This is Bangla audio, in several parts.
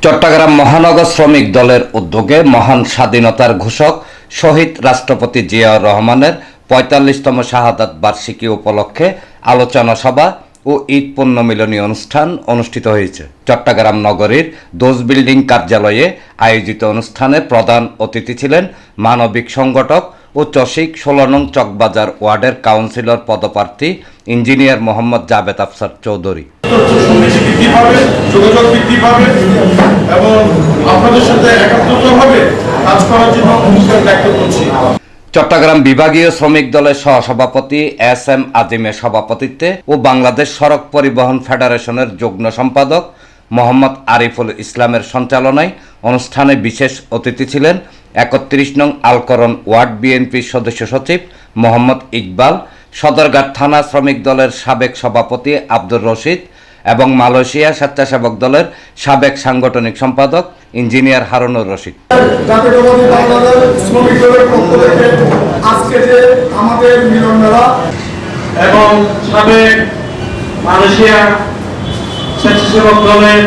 চট্টগ্রাম মহানগর শ্রমিক দলের উদ্যোগে মহান স্বাধীনতার ঘোষক শহীদ রাষ্ট্রপতি জিয়াউর রহমানের ৪৫তম শাহাদাত বার্ষিকী উপলক্ষে আলোচনা সভা ও ঈদ পুণ্যমিলনী অনুষ্ঠান অনুষ্ঠিত হয়েছে। চট্টগ্রাম নগরীর দোজ বিল্ডিং কার্যালয়ে আয়োজিত অনুষ্ঠানে প্রধান অতিথি ছিলেন মানবিক সংগঠক ও চসিক ১৬ নং চকবাজার ওয়ার্ডের কাউন্সিলর পদপ্রার্থী ইঞ্জিনিয়ার মোহাম্মদ জাবেদ আফসার চৌধুরী। চট্টগ্রাম বিভাগীয় শ্রমিক দলের সহসভাপতি এস.এম. আজিমের সভাপতিত্বে ও বাংলাদেশ সড়ক পরিবহন ফেডারেশনের যুগ্ম সম্পাদক মোহাম্মদ আরিফুল ইসলামের সঞ্চালনায় অনুষ্ঠানে বিশেষ অতিথি ছিলেন ৩১ নং আলকরণ ওয়ার্ড বিএনপির সদস্য সচিব মোহাম্মদ ইকবাল, সদরঘাট থানা শ্রমিক দলের সাবেক সভাপতি আব্দুর রশিদ এবং মালয়েশিয়া স্বেচ্ছাসেবক দলের সাবেক সাংগঠনিক সম্পাদক ইঞ্জিনিয়ার হারুনুর রশিদ। জাতীয়তাবাদী বাংলাদেশ শ্রমিক দলের পক্ষ থেকে আজকে যে আমাদের মিলন মেলা এবং সাবেক মালয়েশিয়া স্বেচ্ছাসেবক দলের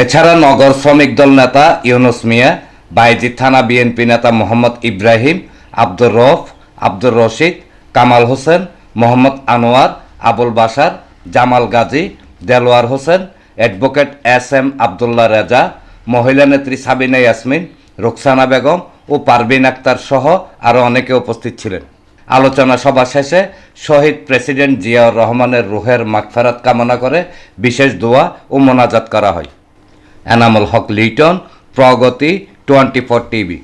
এছাড়া নগর শ্রমিক দল নেতা ইউনুস মিয়া, বাইজিদ থানা বিএনপি নেতা মোহাম্মদ ইব্রাহিম, আব্দুর রউফ, আব্দুর রশিদ, কামাল হোসেন, মোহাম্মদ আনোয়ার, আবুল বাশার, জামাল গাজী, দেলোয়ার হোসেন, অ্যাডভোকেট এস.এম. আবদুল্লাহ রেজা, মহিলা নেত্রী সাবিনা ইয়াসমিন, রুকসানা বেগম ও পারভিন আক্তার সহ আরও অনেকে উপস্থিত ছিলেন। আলোচনা সভা শেষে শহীদ প্রেসিডেন্ট জিয়াউর রহমানের রুহের মাগফিরাত কামনা করে বিশেষ দোয়া ও মোনাজাত করা হয়। এনামুল হক লিটন, প্রগতি 24 টিভি।